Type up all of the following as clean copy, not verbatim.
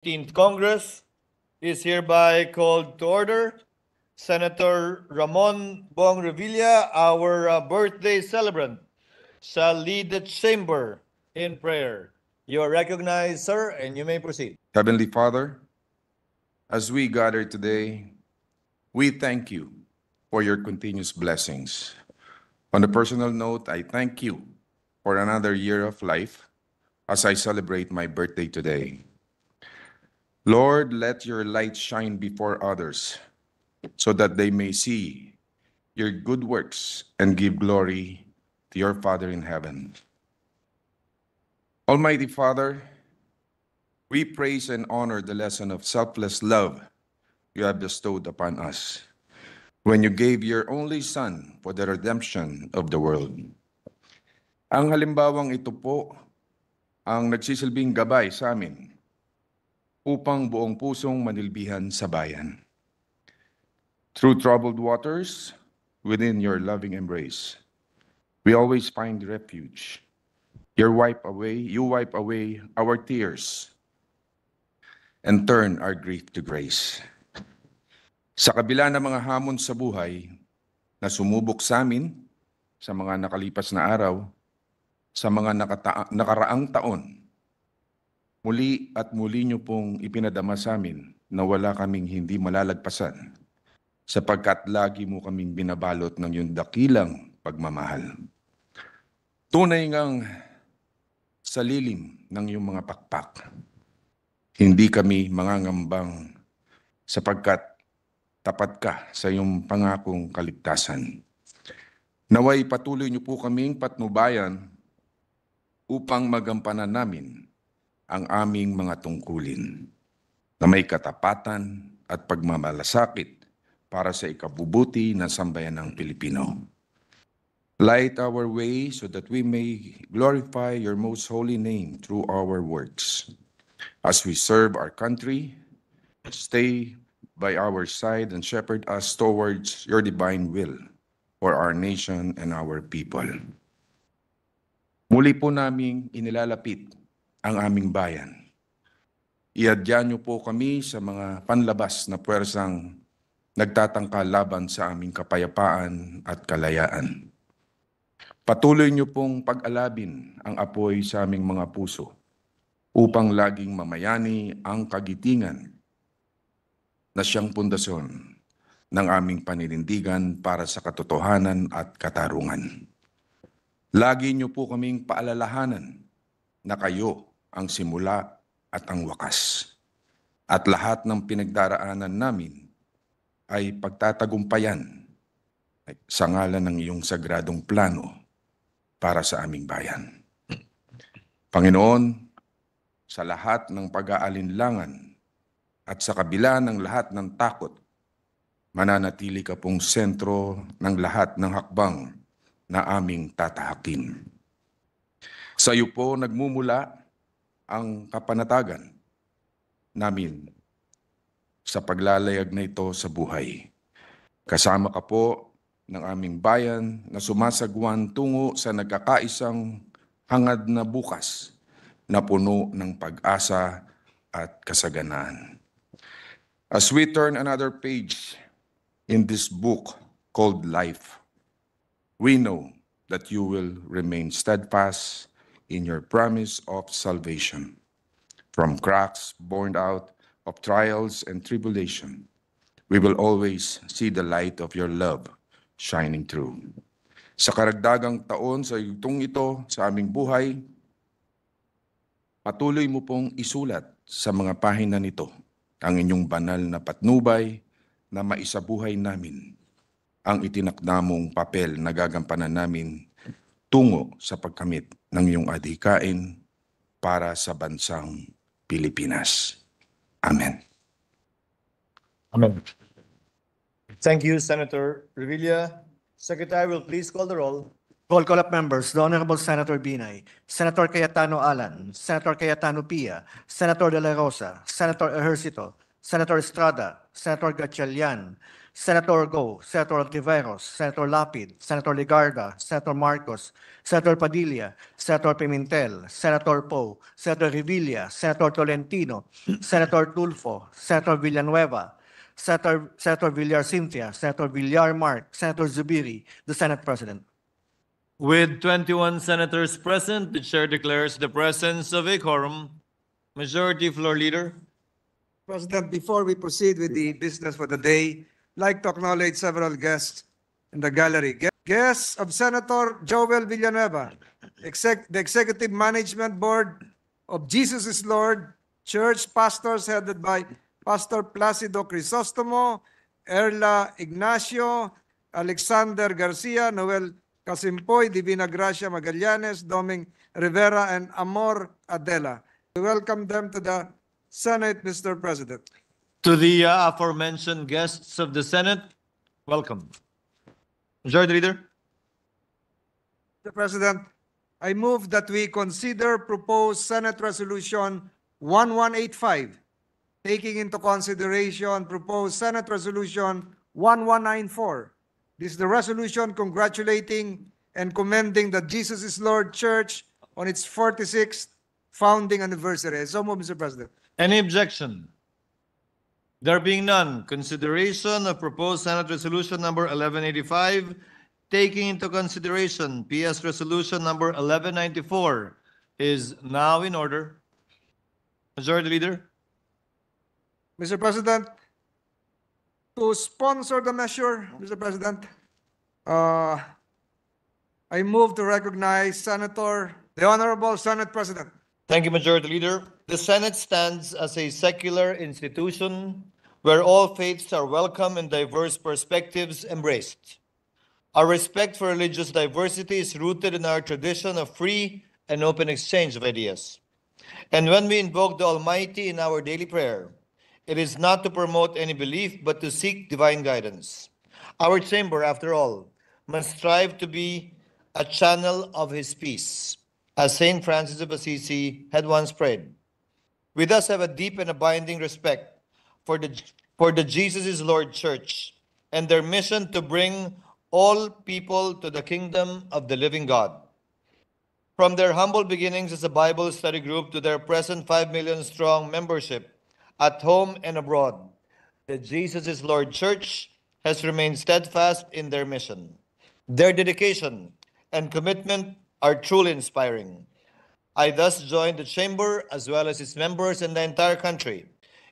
18th Congress is hereby called to order. Senator Ramon Bong Revilla, our birthday celebrant, shall lead the chamber in prayer. You are recognized, sir, and you may proceed. Heavenly Father, as we gather today, we thank you for your continuous blessings. On a personal note, I thank you for another year of life as I celebrate my birthday today. Lord, let your light shine before others so that they may see your good works and give glory to your Father in heaven. Almighty Father, we praise and honor the lesson of selfless love you have bestowed upon us when you gave your only Son for the redemption of the world. Ang halimbawang ito po ang nagsisilbing gabay sa amin upang buong pusong manilbihan sa bayan. Through troubled waters, within your loving embrace, we always find refuge. You wipe away our tears and turn our grief to grace. Sa kabila ng mga hamon sa buhay na sumubok sa amin sa mga nakalipas na araw, sa mga nakaraang taon, muli at muli niyo pong ipinadama sa amin na wala kaming hindi malalagpasan sapagkat lagi mo kaming binabalot ng iyong dakilang pagmamahal. Tunay ngang sa lilim ng iyong mga pakpak, hindi kami mangangambang sapagkat tapat ka sa iyong pangakong kaligtasan. Naway patuloy niyo po kaming patnubayan upang magampanan namin ang aming mga tungkulin na may katapatan at pagmamalasakit para sa ikabubuti ng sambayan ng Pilipino. Light our way so that we may glorify your most holy name through our works. As we serve our country, stay by our side and shepherd us towards your divine will for our nation and our people. Muli po naming inilalapit ang aming bayan. Iadya niyo po kami sa mga panlabas na puwersang nagtatangka laban sa aming kapayapaan at kalayaan. Patuloy niyo pong pag-alabin ang apoy sa aming mga puso upang laging mamayani ang kagitingan na siyang pundasyon ng aming paninindigan para sa katotohanan at katarungan. Lagi niyo po kaming paalalahanan na kayo ang simula at ang wakas. At lahat ng pinagdaraanan namin ay pagtatagumpayan sa ngalan ng iyong sagradong plano para sa aming bayan. Panginoon, sa lahat ng pag-aalinlangan at sa kabila ng lahat ng takot, mananatili ka pong sentro ng lahat ng hakbang na aming tatahakin. Sa iyo po nagmumula ang kapanatagan namin sa paglalayag na ito sa buhay. Kasama ka po ng aming bayan na sumasagwan tungo sa nagkakaisang hangad na bukas na puno ng pag-asa at kasaganaan. As we turn another page in this book called Life, we know that you will remain steadfast in your promise of salvation. From cracks born out of trials and tribulation, we will always see the light of your love shining through. Sa karagdagang taon sa yugtong ito sa aming buhay, patuloy mo pong isulat sa mga pahina nito ang inyong banal na patnubay na maisabuhay namin ang itinakda mong papel na gagampanan namin tungo sa pagkamit ng iyong adhikain para sa bansang Pilipinas. Amen. Amen. Thank you, Senator Revilla. Secretary will please call the roll. Roll call of members, the Honorable Senator Binay, Senator Cayetano Alan, Senator Cayetano Pia, Senator De La Rosa, Senator Ejercito, Senator Estrada, Senator Gatchalian, Senator Go, Senator Ontiveros, Senator Lapid, Senator Ligarda, Senator Marcos, Senator Padilla, Senator Pimentel, Senator Poe, Senator Revilla, Senator Tolentino, Senator Tulfo, Senator Villanueva, Senator Villar Cynthia, Senator Villar Mark, Senator Zubiri, the Senate President. With 21 senators present, the chair declares the presence of a quorum. Majority Floor Leader. President, before we proceed with the business for the day, I'd like to acknowledge several guests in the gallery. Guests of Senator Joel Villanueva, the Executive Management Board of Jesus is Lord, church pastors headed by Pastor Placido Crisostomo, Erla Ignacio, Alexander Garcia, Noel Casimpoy, Divina Gracia Magallanes, Doming Rivera, and Amor Adela. We welcome them to the Senate, Mr. President. To the aforementioned guests of the Senate, welcome. Majority Leader. Mr. President, I move that we consider proposed Senate Resolution 1185, taking into consideration proposed Senate Resolution 1194. This is the resolution congratulating and commending the Jesus is Lord Church on its 46th founding anniversary. So move, Mr. President. Any objection? There being none, consideration of proposed Senate Resolution number 1185, taking into consideration PS Resolution number 1194, is now in order. Majority Leader. Mr. President, to sponsor the measure, Mr. President, I move to recognize the Honorable Senate President. Thank you, Majority Leader. The Senate stands as a secular institution where all faiths are welcome and diverse perspectives embraced. Our respect for religious diversity is rooted in our tradition of free and open exchange of ideas. And when we invoke the Almighty in our daily prayer, it is not to promote any belief, but to seek divine guidance. Our chamber, after all, must strive to be a channel of His peace, as Saint Francis of Assisi had once prayed. We thus have a deep and abiding respect for the Jesus is Lord Church and their mission to bring all people to the kingdom of the living God. From their humble beginnings as a Bible study group to their present 5 million strong membership at home and abroad, the Jesus is Lord Church has remained steadfast in their mission. Their dedication and commitment are truly inspiring. I thus join the chamber as well as its members and the entire country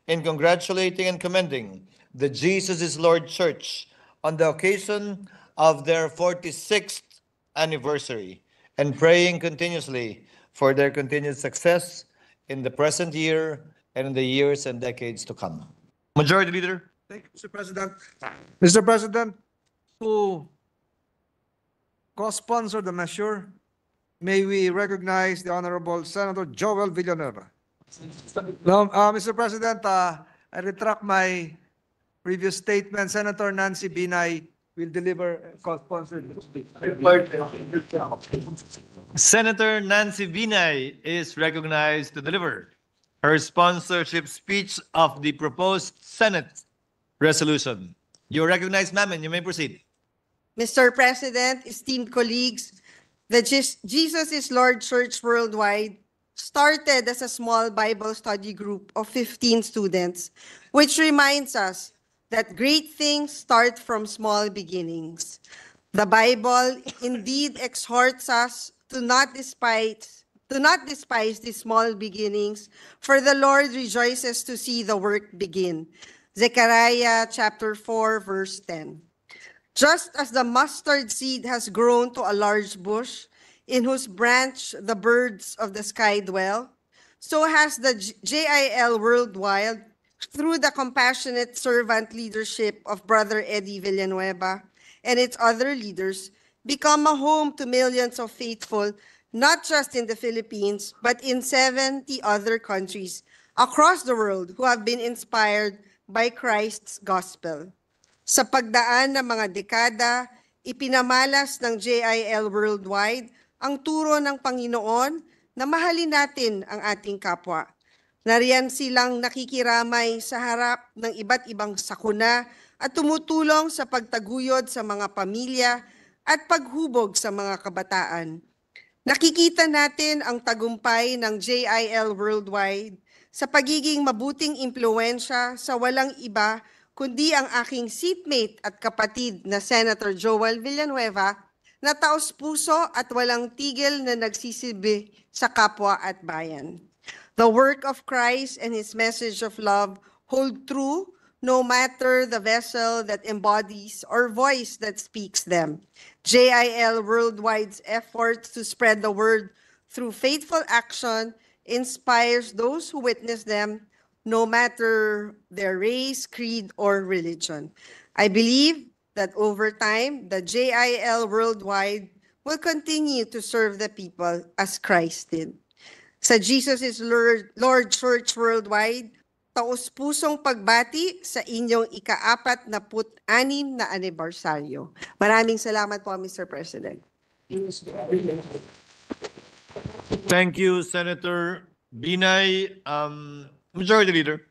in congratulating and commending the Jesus is Lord Church on the occasion of their 46th anniversary and praying continuously for their continued success in the present year and in the years and decades to come. Majority Leader. Thank you, Mr. President. Mr. President, to co-sponsor the measure, may we recognize the Honorable Senator Joel Villanueva. No, Mr. President, I retract my previous statement. Senator Nancy Binay will deliver co-sponsored. Senator Nancy Binay is recognized to deliver her sponsorship speech of the proposed Senate resolution. You are recognized, ma'am, and you may proceed. Mr. President, esteemed colleagues, the Jesus is Lord Church Worldwide started as a small Bible study group of 15 students, which reminds us that great things start from small beginnings. The Bible indeed exhorts us to not despise these small beginnings, for the Lord rejoices to see the work begin. Zechariah chapter 4, verse 10. Just as the mustard seed has grown to a large bush, in whose branch the birds of the sky dwell, so has the JIL Worldwide, through the compassionate servant leadership of Brother Eddie Villanueva and its other leaders, become a home to millions of faithful, not just in the Philippines, but in 70 other countries across the world who have been inspired by Christ's gospel. Sa pagdaan ng mga dekada, ipinamalas ng JIL Worldwide ang turo ng Panginoon na mahalin natin ang ating kapwa. Nariyan silang nakikiramay sa harap ng iba't ibang sakuna at tumutulong sa pagtaguyod sa mga pamilya at paghubog sa mga kabataan. Nakikita natin ang tagumpay ng JIL Worldwide sa pagiging mabuting impluensya sa walang iba kundi ang aking seatmate at kapatid na Senator Joel Villanueva na taos-puso at walang tigil na nagsisibi sa kapwa at bayan. The work of Christ and His message of love hold true no matter the vessel that embodies or voice that speaks them. JIL Worldwide's efforts to spread the word through faithful action inspires those who witness them, no matter their race, creed, or religion. I believe that over time, the JIL Worldwide will continue to serve the people as Christ did. Sa Jesus is Lord Church Worldwide, taos-pusong pagbati sa inyong ika-46 na anibersaryo. Maraming salamat po, Mr. President. Thank you, Senator Binay. Majority Leader.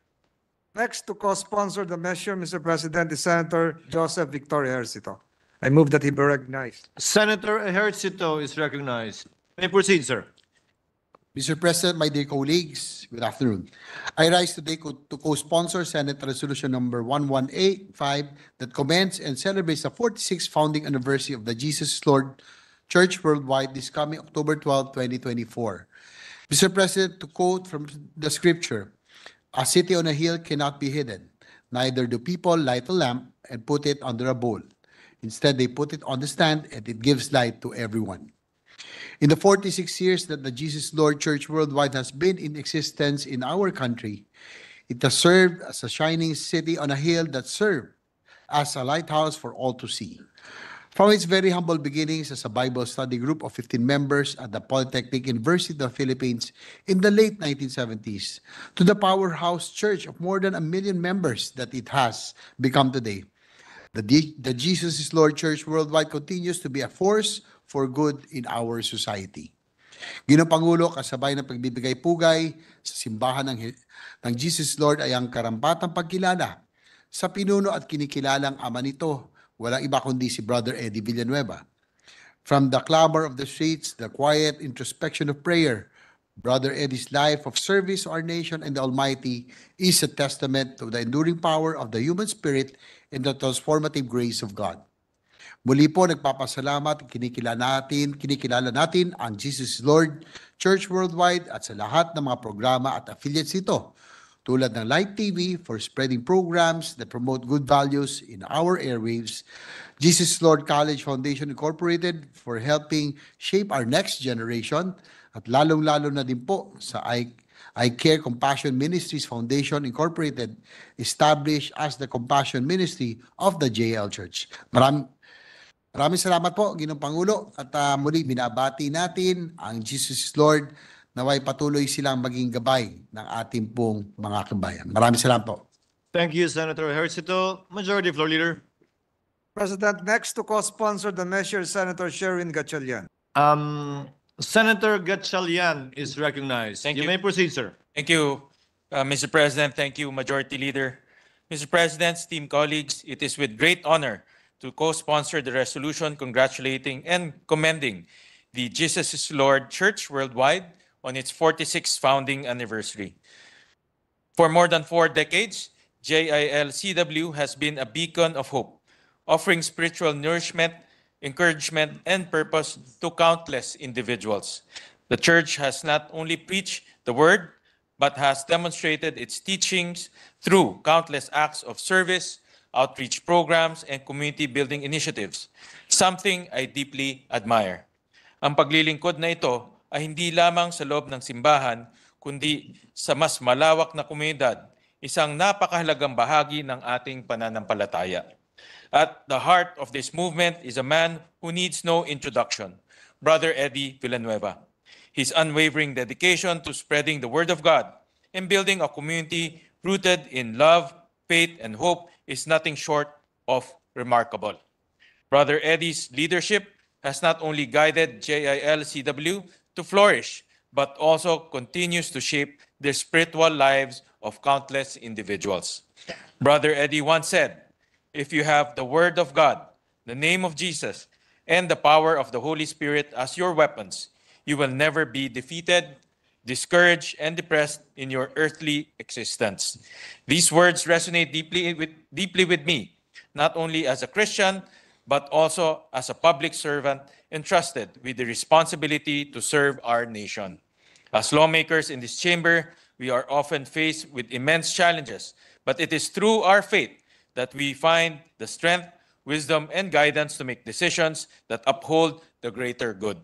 Next to co-sponsor the measure, Mr. President, is Senator Joseph Victoria Ejercito. I move that he be recognized. Senator Ejercito is recognized. May proceed, sir. Mr. President, my dear colleagues, good afternoon. I rise today to co-sponsor Senate Resolution number 1185 that commends and celebrates the 46th founding anniversary of the Jesus is Lord Church Worldwide this coming October 12, 2024. Mr. President, to quote from the scripture, "A city on a hill cannot be hidden, neither do people light a lamp and put it under a bowl. Instead, they put it on the stand and it gives light to everyone." In the 46 years that the Jesus Lord Church Worldwide has been in existence in our country, it has served as a shining city on a hill that served as a lighthouse for all to see. From its very humble beginnings as a Bible study group of 15 members at the Polytechnic University of the Philippines in the late 1970s, to the powerhouse church of more than 1 million members that it has become today, the Jesus is Lord Church Worldwide continues to be a force for good in our society. Ginoong Pangulo, kasabay ng pagbibigay pugay sa simbahan ng Jesus Lord ay ang karampatang pagkilala sa pinuno at kinikilalang ama nito, walang iba kundi si Brother Eddie Villanueva. From the clamor of the streets, the quiet introspection of prayer, Brother Eddie's life of service to our nation and the Almighty is a testament to the enduring power of the human spirit and the transformative grace of God. Muli po nagpapasalamat, kinikilala natin ang Jesus Lord Church Worldwide at sa lahat ng mga programa at affiliates nito, tulad ng Light TV for spreading programs that promote good values in our airwaves, Jesus Lord College Foundation Incorporated for helping shape our next generation, at lalong-lalo na din po sa I Care Compassion Ministries Foundation Incorporated, established as the Compassion Ministry of the JL Church. Maraming salamat po, Ginoong Pangulo, at muli binabati natin ang Jesus is Lord, naway patuloy silang maging gabay ng ating pong mga kabayan. Maraming salamat po. Thank you, Senator Ejercito. Majority Floor Leader. President, next to co-sponsor the measure, is Senator Sherwin Gatchalian. Senator Gatchalian is recognized. Thank You you. may proceed, sir. Thank you, Mr. President. Thank you, Majority Leader. Mr. President, esteemed colleagues, it is with great honor to co-sponsor the resolution congratulating and commending the Jesus is Lord Church Worldwide on its 46th founding anniversary. For more than 4 decades, JIL-CW has been a beacon of hope, offering spiritual nourishment, encouragement, and purpose to countless individuals. The church has not only preached the word, but has demonstrated its teachings through countless acts of service, outreach programs, and community building initiatives, something I deeply admire. Ang paglilingkod na ito ay hindi lamang sa loob ng simbahan, kundi sa mas malawak na komunidad, isang napakahalagang bahagi ng ating pananampalataya. At the heart of this movement is a man who needs no introduction, Brother Eddie Villanueva. His unwavering dedication to spreading the word of God and building a community rooted in love, faith, and hope is nothing short of remarkable. Brother Eddie's leadership has not only guided JIL-CW to flourish, but also continues to shape the spiritual lives of countless individuals. Brother Eddie once said, "If you have the Word of God, the name of Jesus, and the power of the Holy Spirit as your weapons, you will never be defeated, discouraged, and depressed in your earthly existence." These words resonate deeply with me, not only as a Christian, but also as a public servant entrusted with the responsibility to serve our nation. As lawmakers in this chamber, we are often faced with immense challenges, but it is through our faith that we find the strength, wisdom, and guidance to make decisions that uphold the greater good.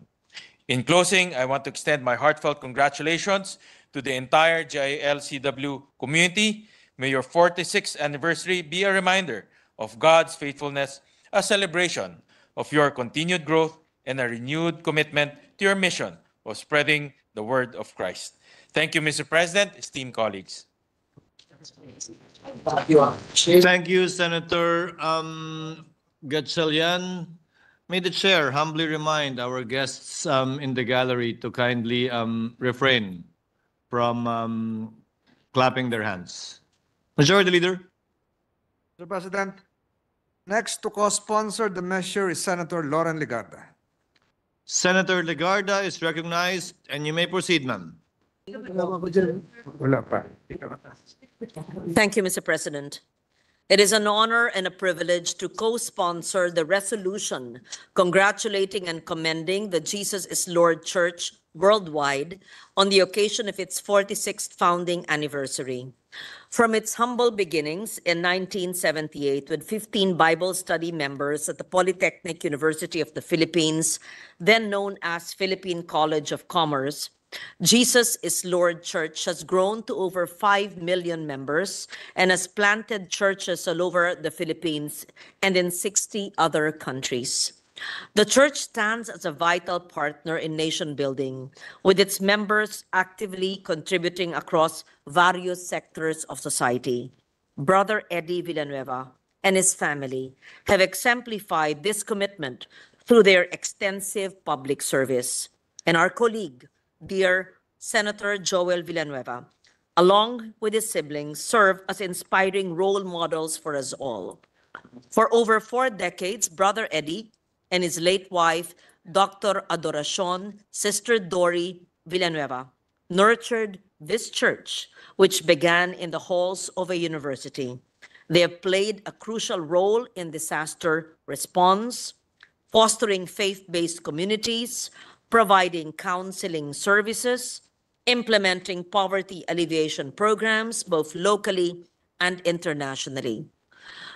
In closing, I want to extend my heartfelt congratulations to the entire GIL-CW community. May your 46th anniversary be a reminder of God's faithfulness, a celebration of your continued growth, and a renewed commitment to your mission of spreading the word of Christ. Thank you, Mr. President, esteemed colleagues. Thank you, Senator Gatchalian. May the chair humbly remind our guests in the gallery to kindly refrain from clapping their hands. Majority Leader. Mr. President, next to co-sponsor the measure is Senator Lauren Legarda. Senator Legarda is recognized, and you may proceed, ma'am. Wala pa. Thank you, Mr. President. It is an honor and a privilege to co-sponsor the resolution congratulating and commending the Jesus is Lord Church worldwide on the occasion of its 46th founding anniversary. From its humble beginnings in 1978 with 15 Bible study members at the Polytechnic University of the Philippines, then known as Philippine College of Commerce, Jesus is Lord Church has grown to over 5 million members and has planted churches all over the Philippines and in 60 other countries. The church stands as a vital partner in nation building, with its members actively contributing across various sectors of society. Brother Eddie Villanueva and his family have exemplified this commitment through their extensive public service. And our colleague, dear Senator Joel Villanueva, along with his siblings, serve as inspiring role models for us all. For over 4 decades, Brother Eddie and his late wife, Dr. Adoracion, Sister Dory Villanueva, nurtured this church, which began in the halls of a university. They have played a crucial role in disaster response, fostering faith-based communities, providing counseling services, implementing poverty alleviation programs, both locally and internationally.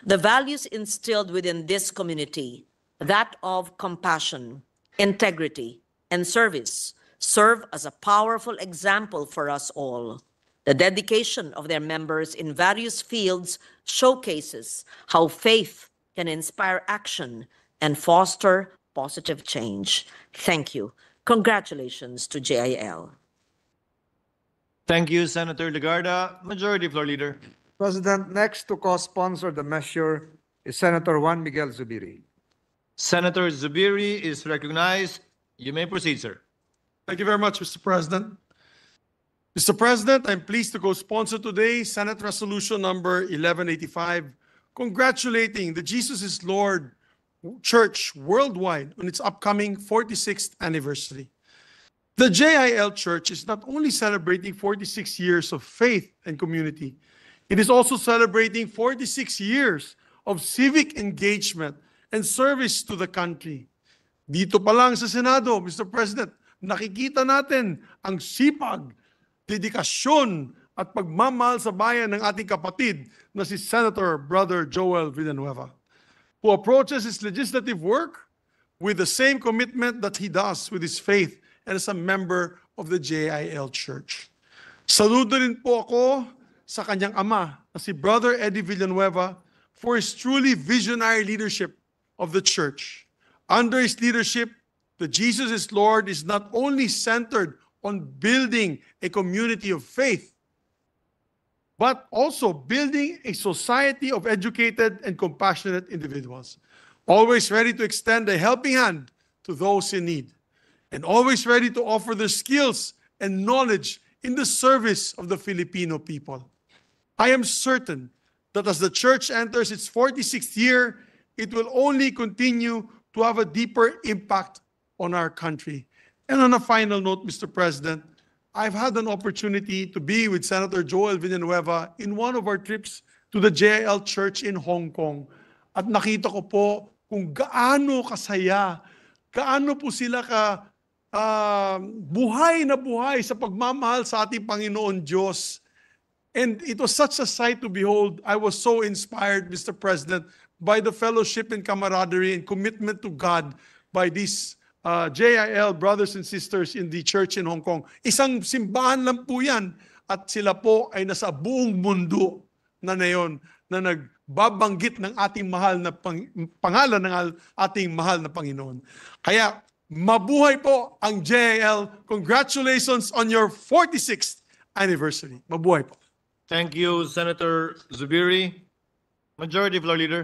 The values instilled within this community, that of compassion, integrity, and service, serve as a powerful example for us all. The dedication of their members in various fields showcases how faith can inspire action and foster positive change. Thank you. Congratulations to JIL. Thank you, Senator Legarda. Majority Floor Leader. President, next to co-sponsor the measure is Senator Juan Miguel Zubiri. Senator Zubiri is recognized. You may proceed, sir. Thank you very much, Mr. President. Mr. President, I'm pleased to co-sponsor today Senate Resolution number 1185, congratulating the Jesus is Lord Church worldwide on its upcoming 46th anniversary. The JIL Church is not only celebrating 46 years of faith and community, it is also celebrating 46 years of civic engagement and service to the country. Dito pa lang sa Senado, Mr. President, nakikita natin ang sipag, dedikasyon at pagmamahal sa bayan ng ating kapatid na si Senator Brother Joel Villanueva, who approaches his legislative work with the same commitment that he does with his faith and as a member of the JIL Church. Saludo rin po ako sa kanyang ama na si Brother Eddie Villanueva for his truly visionary leadership of the church. Under his leadership, the Jesus is Lord is not only centered on building a community of faith, but also building a society of educated and compassionate individuals, always ready to extend a helping hand to those in need, and always ready to offer their skills and knowledge in the service of the Filipino people. I am certain that as the church enters its 46th year, it will only continue to have a deeper impact on our country. And on a final note, Mr. President, I've had an opportunity to be with Senator Joel Villanueva in one of our trips to the JIL Church in Hong Kong. At nakita ko po kung gaano kasaya, gaano po sila buhay na buhay sa pagmamahal sa ating Panginoon Diyos. And it was such a sight to behold. I was so inspired, Mr. President, by the fellowship and camaraderie and commitment to God by these JIL brothers and sisters in the church in Hong Kong. Isang simbahan lang po yan at sila po ay nasa buong mundo na ngayon na nagbabanggit ng ating mahal na pangalan ng ating mahal na Panginoon. Kaya mabuhay po ang JIL. Congratulations on your 46th anniversary. Mabuhay po. Thank you, Senator Zubiri. Majority Floor Leader.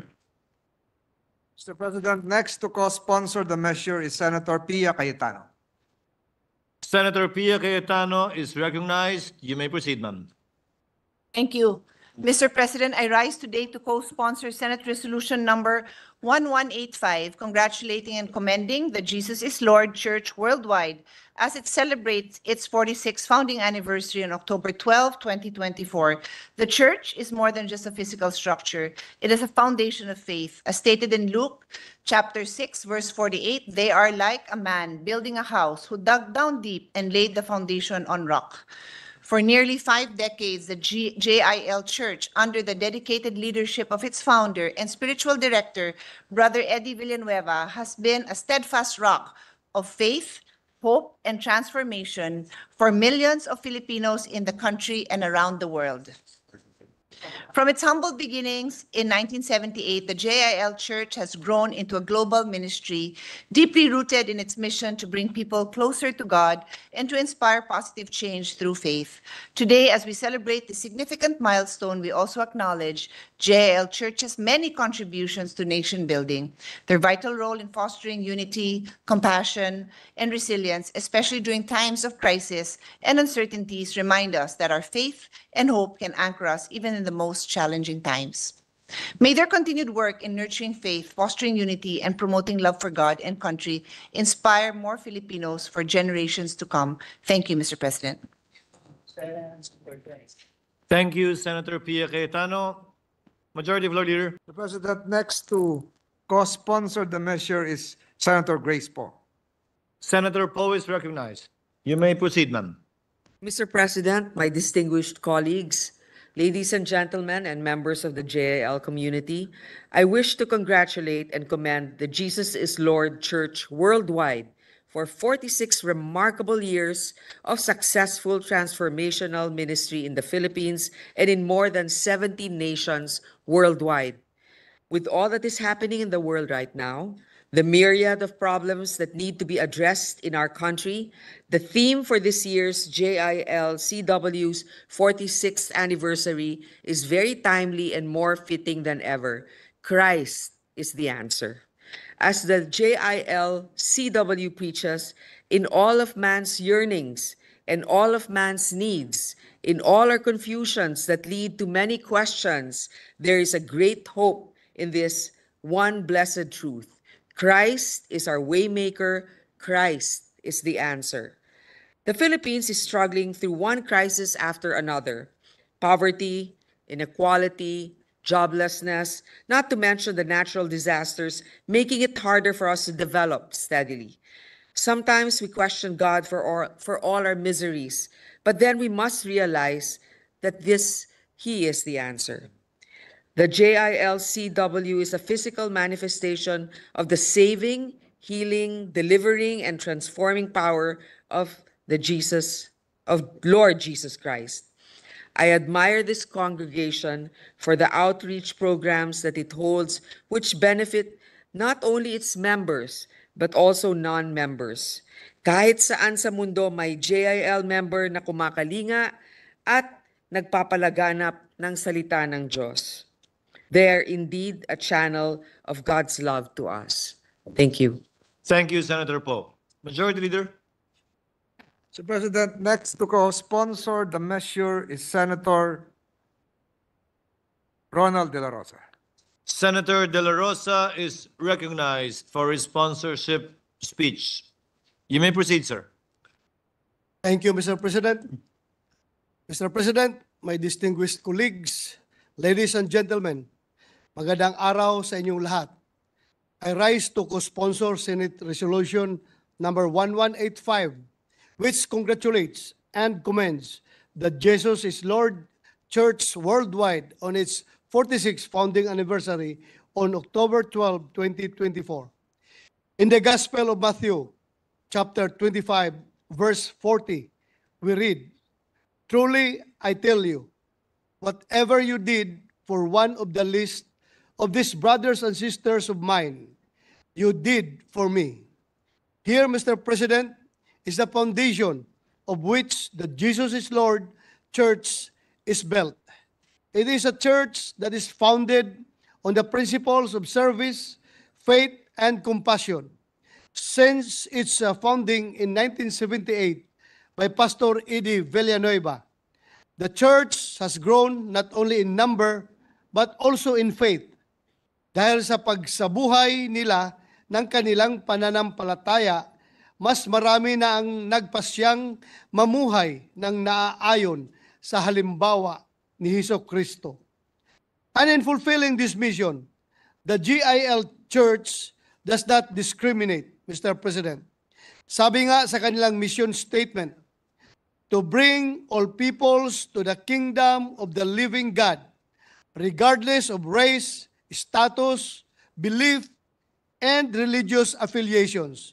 Mr. President, next to co-sponsor the measure is Senator Pia Cayetano. Senator Pia Cayetano is recognized. You may proceed, ma'am. Thank you. Mr. President, I rise today to co-sponsor Senate Resolution number 1185, congratulating and commending the Jesus is Lord Church worldwide as it celebrates its 46th founding anniversary on October 12, 2024. The church is more than just a physical structure. It is a foundation of faith. As stated in Luke chapter 6, verse 48, they are like a man building a house who dug down deep and laid the foundation on rock. For nearly 5 decades, the JIL Church, under the dedicated leadership of its founder and spiritual director, Brother Eddie Villanueva, has been a steadfast rock of faith, hope, and transformation for millions of Filipinos in the country and around the world. From its humble beginnings in 1978, the JIL Church has grown into a global ministry deeply rooted in its mission to bring people closer to God and to inspire positive change through faith. Today, as we celebrate this significant milestone, we also acknowledge JIL Church's many contributions to nation building, their vital role in fostering unity, compassion, and resilience, especially during times of crisis and uncertainties, remind us that our faith and hope can anchor us even in the most challenging times. May their continued work in nurturing faith, fostering unity, and promoting love for God and country inspire more Filipinos for generations to come. Thank you, Mr. President. Thank you, Senator Pia Cayetano. Majority Floor Leader. The President, next to co-sponsor the measure is Senator Grace Poe. Senator Poe is recognized. You may proceed, ma'am. Mr. President, my distinguished colleagues, ladies and gentlemen, and members of the JIL community, I wish to congratulate and commend the Jesus is Lord Church worldwide for 46 remarkable years of successful transformational ministry in the Philippines and in more than 70 nations worldwide. With all that is happening in the world right now, the myriad of problems that need to be addressed in our country, the theme for this year's JIL CW's 46th anniversary is very timely and more fitting than ever. Christ is the answer. As the JIL CW preaches, in all of man's yearnings and all of man's needs, in all our confusions that lead to many questions, there is a great hope in this one blessed truth. Christ is our waymaker. Christ is the answer. The Philippines is struggling through one crisis after another: poverty, inequality, joblessness, not to mention the natural disasters, making it harder for us to develop steadily. Sometimes we question God for all our miseries, but then we must realize that He is the answer. The JIL CW is a physical manifestation of the saving, healing, delivering, and transforming power of Lord Jesus Christ. I admire this congregation for the outreach programs that it holds, which benefit not only its members, but also non-members. Kahit saan sa mundo may JIL member na kumakalinga at nagpapalaganap ng salita ng Diyos. They are indeed a channel of God's love to us. Thank you. Thank you, Senator Poe. Majority Leader. Mr. President, next to co-sponsor the measure is Senator Ronald De La Rosa. Senator De La Rosa is recognized for his sponsorship speech. You may proceed, sir. Thank you, Mr. President. Mr. President, my distinguished colleagues, ladies and gentlemen, magandang araw sa inyong lahat. I rise to co-sponsor Senate Resolution number 1185, which congratulates and commends that Jesus is Lord Church worldwide on its 46th founding anniversary on October 12, 2024. In the Gospel of Matthew, chapter 25, verse 40, we read, "Truly I tell you, whatever you did for one of the least of these brothers and sisters of mine, you did for me." Here, Mr. President, is the foundation of which the Jesus is Lord Church is built. It is a church that is founded on the principles of service, faith, and compassion. Since its founding in 1978 by Pastor Eddie Villanueva, the church has grown not only in number but also in faith dahil sa pagsabuhay nila ng kanilang pananampalataya. Mas marami na ang nagpasyang mamuhay ng naaayon sa halimbawa ni Jesucristo. And in fulfilling this mission, the GIL Church does not discriminate, Mr. President. Sabi nga sa kanilang mission statement, to bring all peoples to the kingdom of the living God, regardless of race, status, belief, and religious affiliations.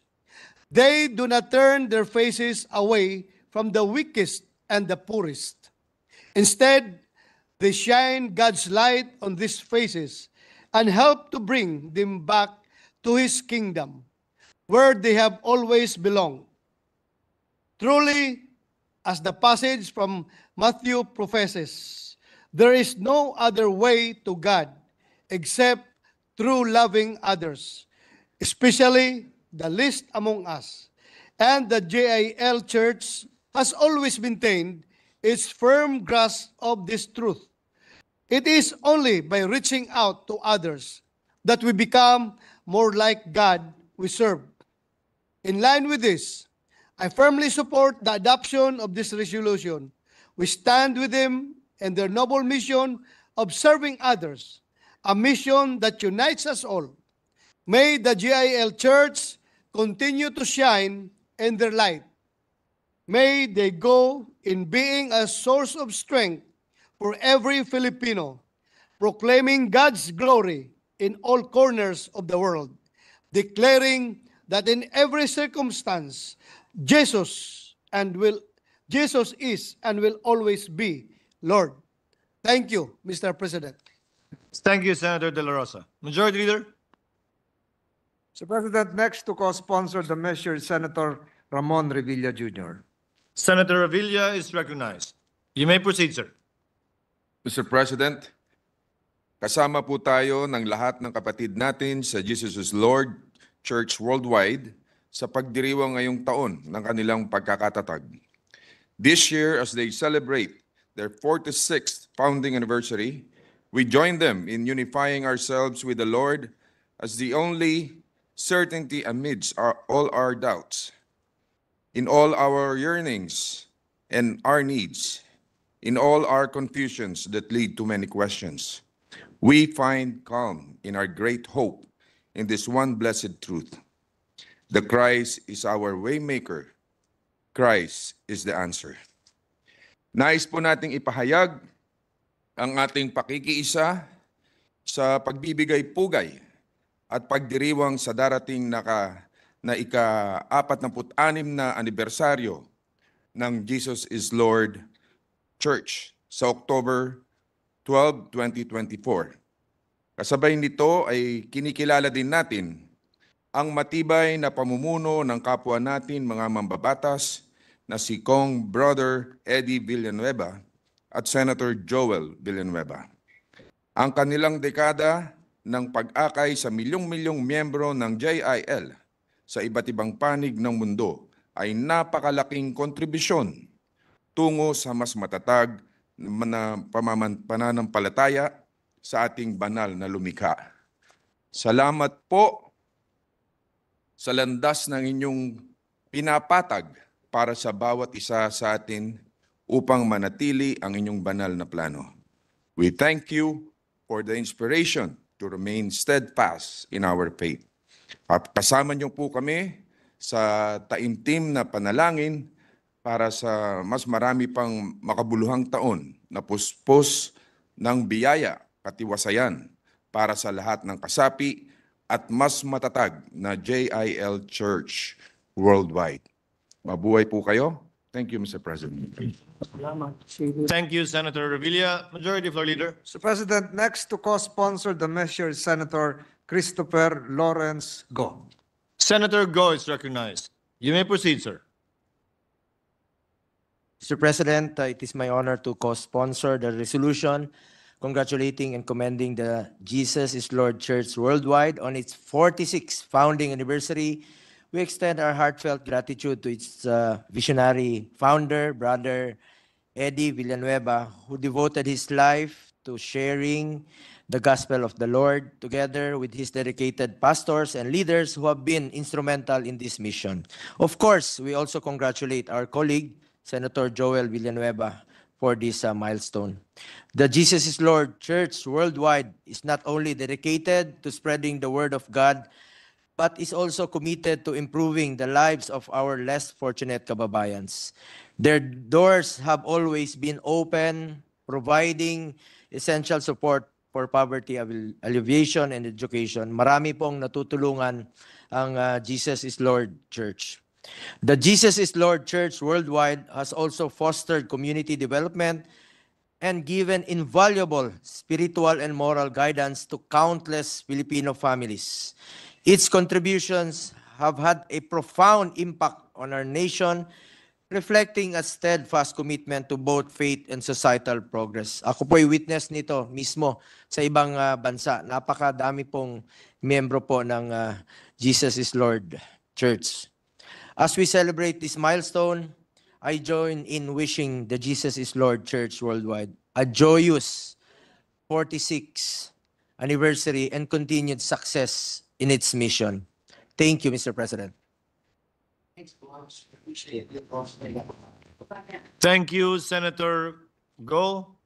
They do not turn their faces away from the weakest and the poorest. Instead, they shine God's light on these faces and help to bring them back to His kingdom, where they have always belonged. Truly, as the passage from Matthew professes, there is no other way to God except through loving others, especially the least among us. And the JIL Church has always maintained its firm grasp of this truth. It is only by reaching out to others that we become more like God we serve. In line with this, I firmly support the adoption of this resolution. We stand with them in their noble mission of serving others, a mission that unites us all. May the GIL Church continue to shine in their light. May they go in being a source of strength for every Filipino, proclaiming God's glory in all corners of the world, declaring that in every circumstance, Jesus is and will always be Lord. Thank you, Mr. President. Thank you, Senator De La Rosa. Majority Leader? Mr. President, next to co-sponsor the measure is Senator Ramon Revilla Jr. Senator Revilla is recognized. You may proceed, sir. Mr. President, kasama po tayo ng lahat ng kapatid natin sa Jesus is Lord Church worldwide sa pagdiriwang ngayong taon ng kanilang pagkakatatag. This year, as they celebrate their 46th founding anniversary, we join them in unifying ourselves with the Lord as the only certainty amidst all our doubts, in all our yearnings and our needs, in all our confusions that lead to many questions. We find calm in our great hope in this one blessed truth. The Christ is our waymaker. Christ is the answer. Nais po nating ipahayag ang ating pakikiisa sa pagbibigay pugay at pagdiriwang sa darating na ika-46 na anibersaryo ng Jesus is Lord Church sa October 12, 2024. Kasabay nito ay kinikilala din natin ang matibay na pamumuno ng kapwa natin mga mambabatas na si Kong Brother Eddie Villanueva at Senator Joel Villanueva. Ang kanilang dekada ng pag-akay sa milyong-milyong miyembro ng JIL sa iba't ibang panig ng mundo ay napakalaking kontribusyon tungo sa mas matatag na pananampalataya sa ating banal na lumikha. Salamat po sa landas ng inyong pinapatag para sa bawat isa sa atin upang manatili ang inyong banal na plano. We thank you for the inspiration to remain steadfast in our faith. At kasama niyo po kami sa taimtim na panalangin para sa mas marami pang makabuluhang taon na puspos ng biyaya, katiwasayan para sa lahat ng kasapi at mas matatag na JIL Church worldwide. Mabuhay po kayo. Thank you, Mr. President. Thank you, Senator Revilla. Majority Floor Leader. Mr. President, next to co-sponsor the measure is Senator Christopher Lawrence Go. Senator Go is recognized. You may proceed, sir. Mr. President, it is my honor to co-sponsor the resolution congratulating and commending the Jesus is Lord Church Worldwide on its 46th founding anniversary. We extend our heartfelt gratitude to its visionary founder, Brother Eddie Villanueva, who devoted his life to sharing the gospel of the Lord, together with his dedicated pastors and leaders who have been instrumental in this mission. Of course, we also congratulate our colleague, Senator Joel Villanueva, for this milestone. The Jesus is Lord Church Worldwide is not only dedicated to spreading the word of God, but is also committed to improving the lives of our less fortunate kababayans. Their doors have always been open, providing essential support for poverty alleviation and education. Marami pong natutulungan ang Jesus is Lord Church. The Jesus is Lord Church Worldwide has also fostered community development and given invaluable spiritual and moral guidance to countless Filipino families. Its contributions have had a profound impact on our nation, reflecting a steadfast commitment to both faith and societal progress. Ako po'y witness nito mismo sa ibang bansa. Napakadami pong miyembro po ng Jesus is Lord Church. As we celebrate this milestone, I join in wishing the Jesus is Lord Church Worldwide a joyous 46th anniversary and continued success in its mission. Thank you, Mr. President. Thank you, Senator Go.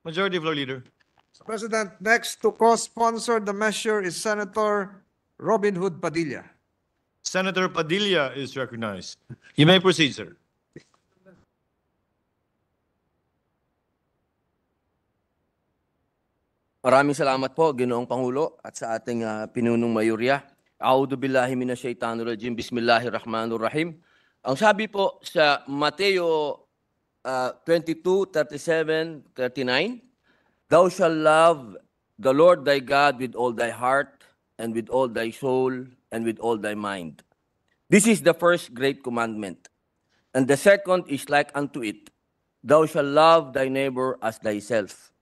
Majority Floor Leader. Mr. President, next to co-sponsor the measure is Senator Robin Hood Padilla. Senator Padilla is recognized. You may proceed, sir. Maraming salamat po, Ginoong Pangulo, at sa ating pinunong mayorya. A'udhu billahi minasyaitanir rajim. Bismillahirrahmanirrahim. Ang sabi po sa Mateo 22:37, 39, Thou shalt love the Lord thy God with all thy heart, and with all thy soul, and with all thy mind. This is the first great commandment. And the second is like unto it, Thou shalt love thy neighbor as thyself.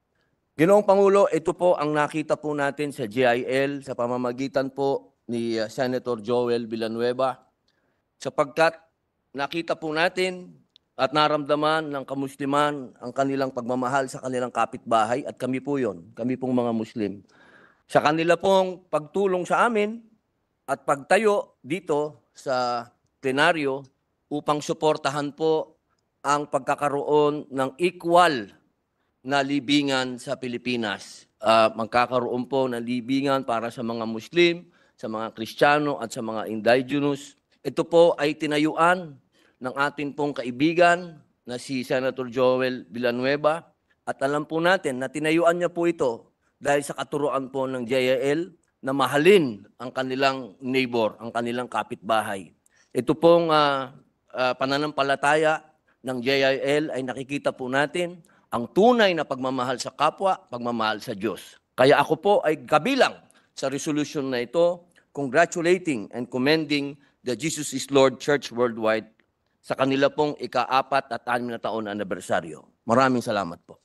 Ginoong Pangulo, ito po ang nakita po natin sa GIL sa pamamagitan po ni Senator Joel Villanueva, sapagkat nakita po natin at naramdaman ng kamusliman ang kanilang pagmamahal sa kanilang kapitbahay, at kami po yon, kami pong mga Muslim. Sa kanila pong pagtulong sa amin at pagtayo dito sa plenaryo upang suportahan po ang pagkakaroon ng equal na libingan sa Pilipinas. Magkakaroon po ng libingan para sa mga Muslim, sa mga Kristiyano at sa mga indigenous. Ito po ay tinayuan ng ating pong kaibigan na si Senator Joel Villanueva, at alam po natin na tinayuan niya po ito dahil sa katuruan po ng JIL na mahalin ang kanilang neighbor, ang kanilang kapitbahay. Ito pong pananampalataya ng JIL ay nakikita po natin ang tunay na pagmamahal sa kapwa, pagmamahal sa Diyos. Kaya ako po ay kabilang sa resolution na ito, congratulating and commending the Jesus is Lord Church Worldwide sa kanila pong ika-4 at 6 na taon na anibersaryo. Maraming salamat po.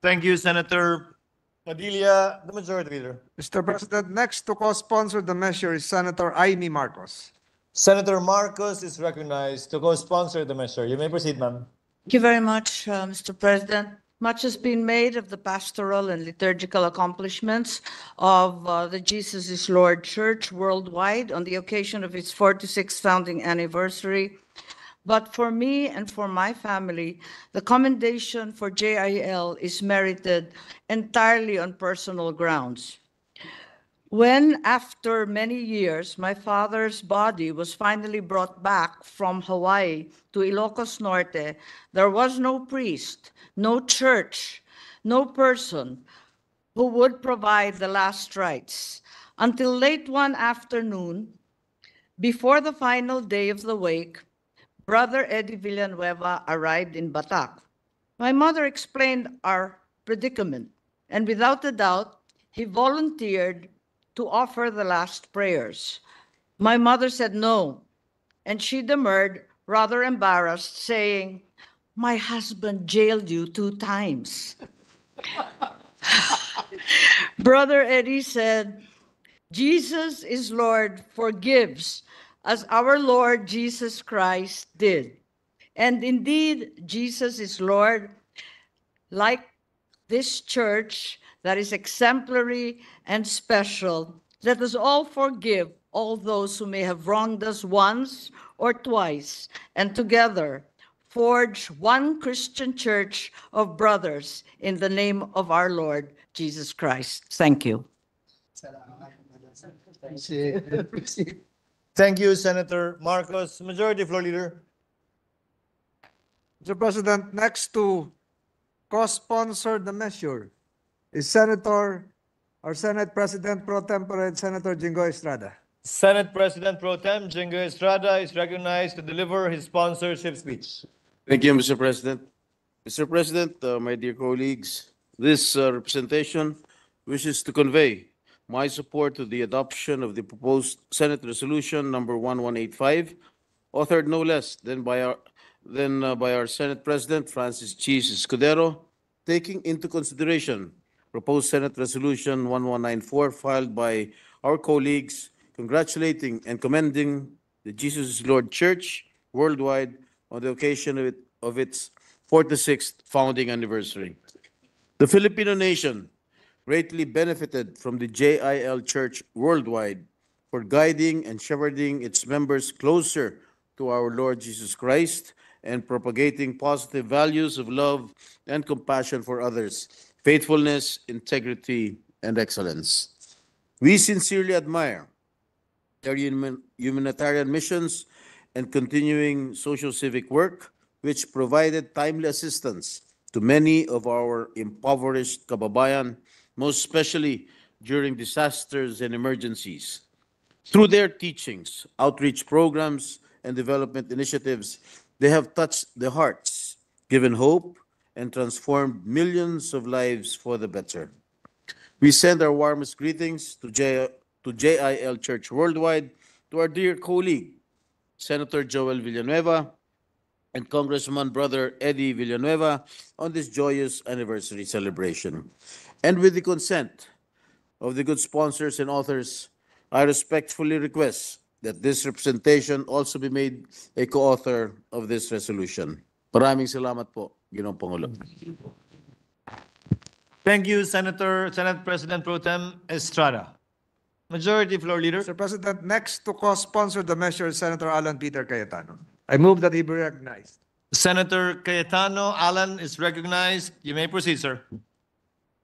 Thank you, Senator Padilla, the Majority Leader. Mr. President, next to co-sponsor the measure is Senator Amy Marcos. Senator Marcos is recognized to co-sponsor the measure. You may proceed, ma'am. Thank you very much, Mr. President. Much has been made of the pastoral and liturgical accomplishments of the Jesus is Lord Church worldwide on the occasion of its 46th founding anniversary. But for me and for my family, the commendation for JIL is merited entirely on personal grounds. When, after many years, my father's body was finally brought back from Hawaii to Ilocos Norte, there was no priest, no church, no person who would provide the last rites. Until late one afternoon, before the final day of the wake, Brother Eddie Villanueva arrived in Batak. My mother explained our predicament, and without a doubt, he volunteered to offer the last prayers. My mother said no, and she demurred, rather embarrassed, saying, "My husband jailed you 2 times." Brother Eddie said, "Jesus is Lord, forgives, as our Lord Jesus Christ did." And indeed, Jesus is Lord, like this church that is exemplary and special. Let us all forgive all those who may have wronged us once or twice, and together forge one Christian church of brothers in the name of our Lord Jesus Christ. Thank you. Thank you, Senator Marcos. Majority Floor Leader. Mr. President, next to co-sponsor the measure is our Senate President Pro Tempore, Senator Jingoy Estrada. Senate President Pro Tem Jingoy Estrada is recognized to deliver his sponsorship speech. Thank you, Mr. President. Mr. President, my dear colleagues, this representation wishes to convey my support to the adoption of the proposed Senate Resolution number 1185, authored no less than by our Senate President Francis Chis Escudero, taking into consideration proposed Senate Resolution 1194 filed by our colleagues, congratulating and commending the Jesus is Lord Church worldwide on the occasion of its 46th founding anniversary. The Filipino nation greatly benefited from the JIL Church worldwide for guiding and shepherding its members closer to our Lord Jesus Christ and propagating positive values of love and compassion for others, faithfulness, integrity, and excellence. We sincerely admire their humanitarian missions and continuing social civic work, which provided timely assistance to many of our impoverished kababayan, most especially during disasters and emergencies. Through their teachings, outreach programs, and development initiatives, they have touched the hearts, given hope, and transformed millions of lives for the better. We send our warmest greetings to JIL Church Worldwide, to our dear colleague, Senator Joel Villanueva, and Congressman Brother Eddie Villanueva on this joyous anniversary celebration. And with the consent of the good sponsors and authors, I respectfully request that this representation also be made a co-author of this resolution. Maraming salamat po, Ginoong Pangulo. Thank you, Senate President Pro Tem Estrada. Majority Floor Leader. Mr. President, next to co-sponsor the measure is Senator Alan Peter Cayetano. I move that he be recognized. Senator Cayetano Alan is recognized. You may proceed, sir.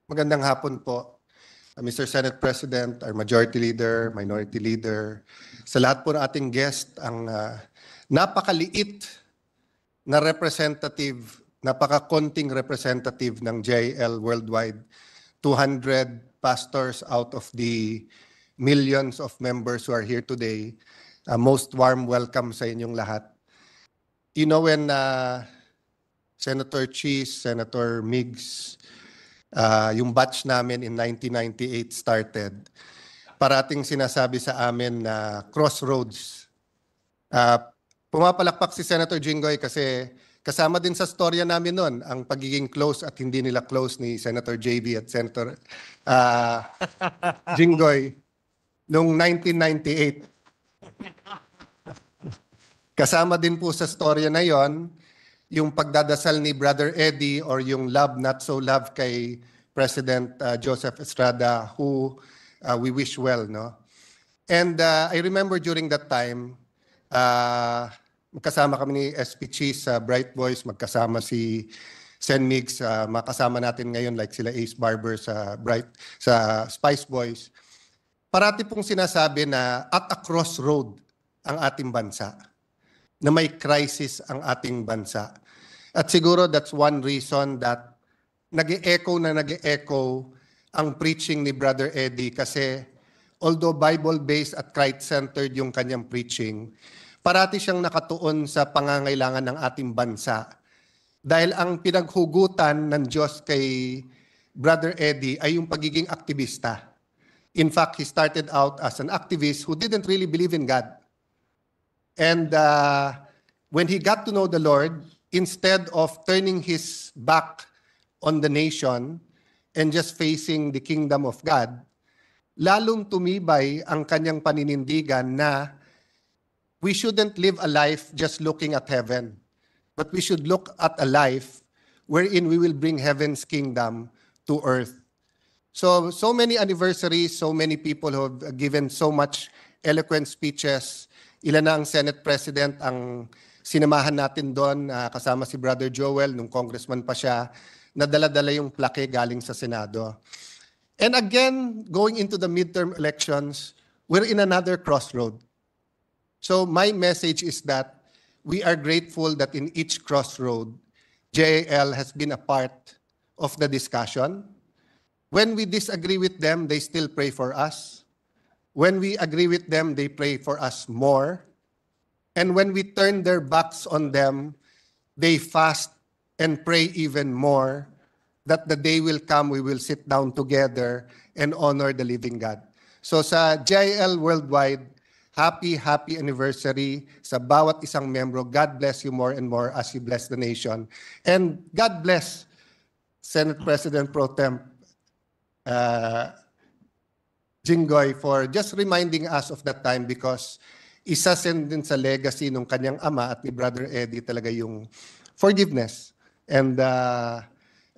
Magandang hapon po, Mr. Senate President, our Majority Leader, Minority Leader, sa lahat po ng ating guest, ang napakaliit na representative, napakakonting representative ng JIL worldwide, 200 pastors out of the millions of members who are here today. Most warm welcome sa inyong lahat. You know, when Senator Chis, Senator Migs, yung batch namin in 1998 started, parating sinasabi sa amin na crossroads. Pumapalakpak si Senator Jingoy kasi Kasama din sa storya namin noon ang pagiging close at hindi nila close ni Senator JB at Senator Jinggoy noong 1998. Kasama din po sa storya na yon yung pagdadasal ni Brother Eddie or yung love not so love kay President Joseph Estrada, who we wish well, no? And I remember during that time, magkasama kami ni SP Cheese sa Bright Boys, magkasama si Sen Migs, makasama natin ngayon like sila Ace Barber sa Spice Boys. Parati pong sinasabi na at a crossroad ang ating bansa, na may crisis ang ating bansa. At siguro that's one reason that nag-e-echo ang preaching ni Brother Eddie, kasi although Bible-based at Christ-centered yung kanyang preaching, parati siyang nakatuon sa pangangailangan ng ating bansa. Dahil ang pinaghugutan ng Diyos kay Brother Eddie ay yung pagiging aktivista. In fact, he started out as an activist who didn't really believe in God. And when he got to know the Lord, instead of turning his back on the nation and just facing the kingdom of God, lalong tumibay ang kanyang paninindigan na we shouldn't live a life just looking at heaven, but we should look at a life wherein we will bring heaven's kingdom to earth. So many anniversaries, so many people who have given so much eloquent speeches. Ilan na ang Senate President ang sinamahan natin doon, kasama si Brother Joel, nung congressman pa siya, na dala-dala yung plaque galing sa Senado. And again, going into the midterm elections, we're in another crossroad. So my message is that we are grateful that in each crossroad, JAL has been a part of the discussion. When we disagree with them, they still pray for us. When we agree with them, they pray for us more. And when we turn their backs on them, they fast and pray even more that the day will come, we will sit down together and honor the living God. So sa JIL Worldwide, happy anniversary sa bawat isang membro. God bless you more and more as you bless the nation. And God bless Senate President Pro Tem Jinggoy for just reminding us of that time, because isa din sa legacy ng kanyang ama at ni Brother Eddie talaga yung forgiveness. And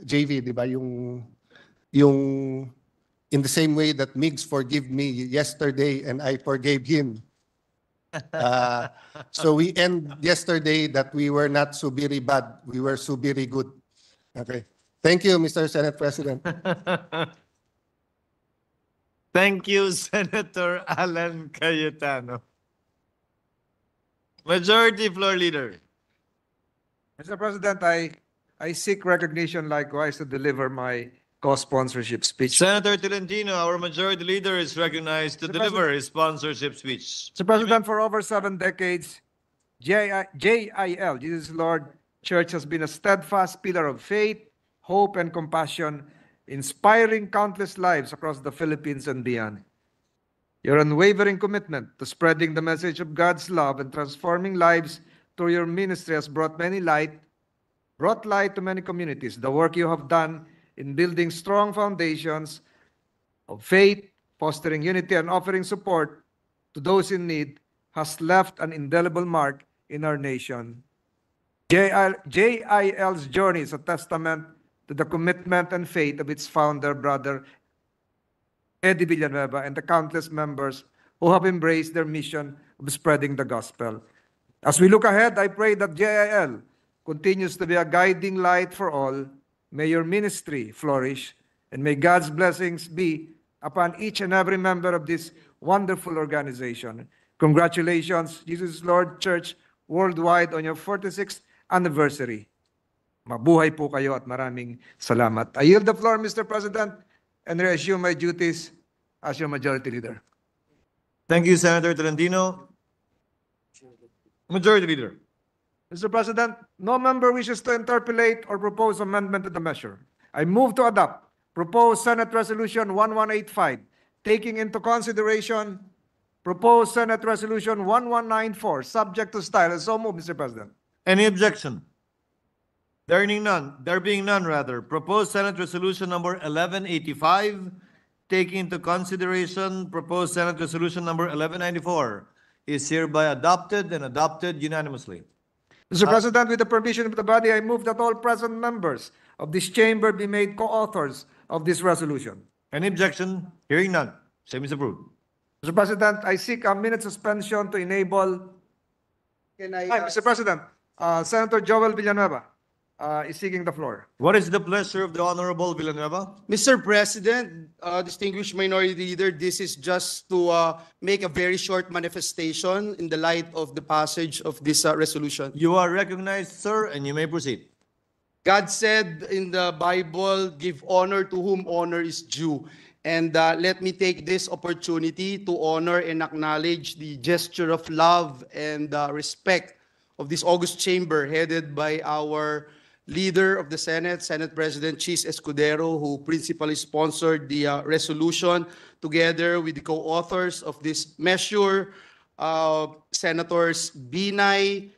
JV, di ba, yung in the same way that Migs forgave me yesterday and I forgave him. So we end yesterday that we were not subiri bad, we were subiri good. Okay. Thank you, Mr. Senate President. Thank you, Senator Alan Cayetano. Majority Floor Leader. Mr. President, I seek recognition likewise to deliver my co-sponsorship speech. Senator Tolentino, our Majority Leader, is recognized to deliver his sponsorship speech. Mr. President, for over 7 decades, JIL, Jesus Lord Church, has been a steadfast pillar of faith, hope, and compassion, inspiring countless lives across the Philippines and beyond. Your unwavering commitment to spreading the message of God's love and transforming lives through your ministry has brought light to many communities. The work you have done in building strong foundations of faith, fostering unity, and offering support to those in need has left an indelible mark in our nation. JIL's journey is a testament to the commitment and faith of its founder, Brother Eddie Villanueva, and the countless members who have embraced their mission of spreading the gospel. As we look ahead, I pray that JIL continues to be a guiding light for all. May your ministry flourish, and may God's blessings be upon each and every member of this wonderful organization. Congratulations, Jesus Lord Church Worldwide, on your 46th anniversary. Mabuhay po kayo at maraming salamat. I yield the floor, Mr. President, and reassume my duties as your Majority Leader. Thank you, Senator Tolentino. Majority Leader. Mr. President, no member wishes to interpolate or propose amendment to the measure. I move to adopt proposed Senate Resolution 1185, taking into consideration proposed Senate Resolution 1194, subject to style. So move, Mr. President. Any objection? There being none, proposed Senate Resolution number 1185, taking into consideration proposed Senate Resolution number 1194, is hereby adopted and adopted unanimously. Mr. President, with the permission of the body, I move that all present members of this chamber be made co-authors of this resolution. Any objection? Hearing none, same is approved. Mr. President, I seek a minute suspension to enable. Mr. President, Senator Joel Villanueva is seeking the floor. What is the pleasure of the Honorable Villanueva? Mr. President, distinguished Minority Leader, this is just to make a very short manifestation in the light of the passage of this resolution. You are recognized, sir, and you may proceed. God said in the Bible, give honor to whom honor is due. And let me take this opportunity to honor and acknowledge the gesture of love and respect of this august chamber headed by our leader of the Senate, Senate President Chis Escudero, who principally sponsored the resolution together with the co-authors of this measure, Senators Binay,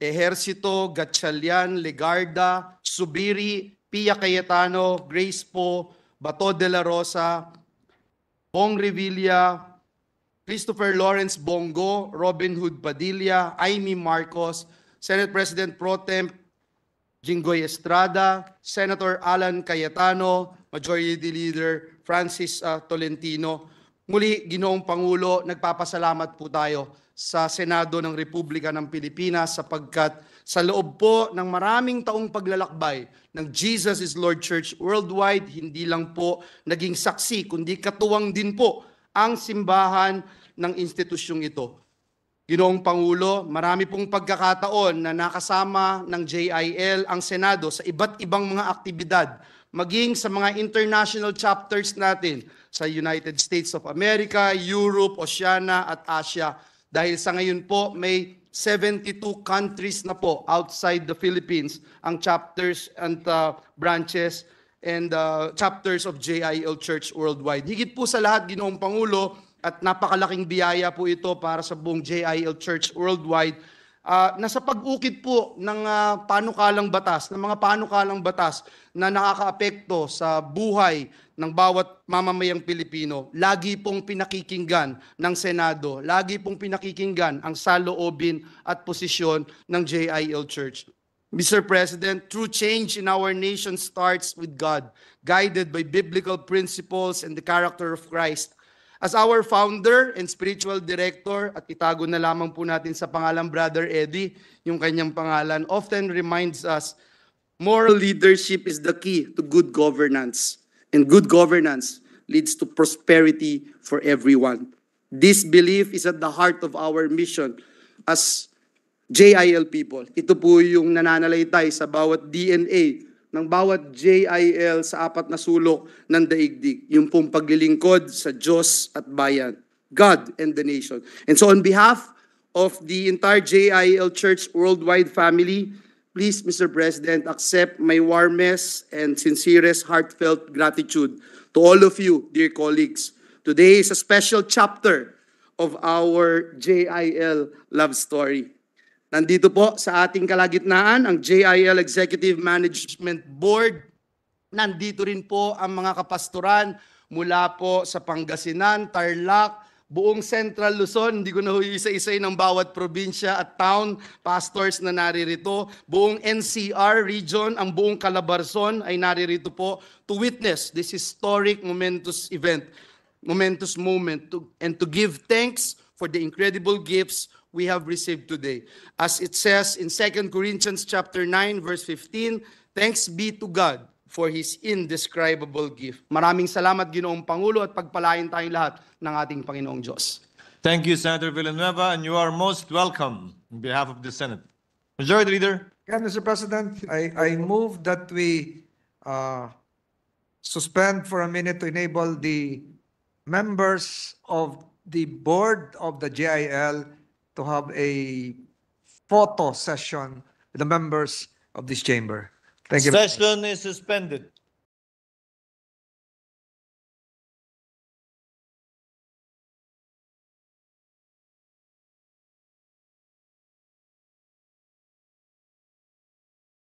Ejercito, Gatchalian, Legarda, Subiri, Pia Cayetano, Grace Po, Bato de la Rosa, Bong Revilla, Christopher Lawrence Bongo, Robin Hood Padilla, Amy Marcos, Senate President Pro Tem Jinggoy Estrada, Senator Alan Cayetano, Majority Leader Francis Tolentino. Muli, Ginoong Pangulo, nagpapasalamat po tayo sa Senado ng Republika ng Pilipinas sapagkat sa loob po ng maraming taong paglalakbay ng Jesus is Lord Church Worldwide, hindi lang po naging saksi, kundi katuwang din po ang simbahan ng institusyong ito. Ginoong Pangulo, marami pong pagkakataon na nakasama ng JIL ang Senado sa iba't ibang mga aktibidad, maging sa mga international chapters natin sa United States of America, Europe, Oceania at Asia. Dahil sa ngayon po, may 72 countries na po outside the Philippines ang chapters and branches and chapters of JIL Church Worldwide. Higit po sa lahat, Ginoong Pangulo, at napakalaking biyaya po ito para sa buong JIL Church Worldwide, nasa pag-ukit po ng panukalang batas, ng mga panukalang batas na nakakaapekto sa buhay ng bawat mamamayang Pilipino. Lagi pong pinakikinggan ng Senado, lagi pong pinakikinggan ang saloobin at posisyon ng JIL Church. Mr. President, true change in our nation starts with God, guided by biblical principles and the character of Christ. As our founder and spiritual director, at itago na lamang po natin sa pangalan Brother Eddie, yung kanyang pangalan, often reminds us, moral leadership is the key to good governance. And good governance leads to prosperity for everyone. This belief is at the heart of our mission as JIL people. Ito po yung nananalaytay sa bawat DNA ng bawat JIL sa apat na sulok ng daigdig, yung pong paglilingkod sa Diyos at bayan, God and the nation. And so on behalf of the entire JIL Church Worldwide family, please, Mr. President, accept my warmest and sincerest heartfelt gratitude to all of you, dear colleagues. Today is a special chapter of our JIL love story. Nandito po sa ating kalagitnaan ang JIL Executive Management Board. Nandito rin po ang mga kapastoran mula po sa Pangasinan, Tarlac, buong Central Luzon. Hindi ko na isa-isay ng bawat probinsya at town, pastors na naririto. Buong NCR region, ang buong Calabarzon ay naririto po to witness this historic momentous event, momentous moment, and to give thanks for the incredible gifts we have received today. As it says in 2 Corinthians chapter 9, verse 15, thanks be to God for His indescribable gift. Maraming salamat, Ginoong Pangulo, at pagpalain tayong lahat ng ating Panginoong Diyos. Thank you, Senator Villanueva, and you are most welcome on behalf of the Senate. Majority Leader. Yeah, Mr. President, I move that we suspend for a minute to enable the members of the board of the JIL to have a photo session with the members of this chamber. Thank you. Session is suspended.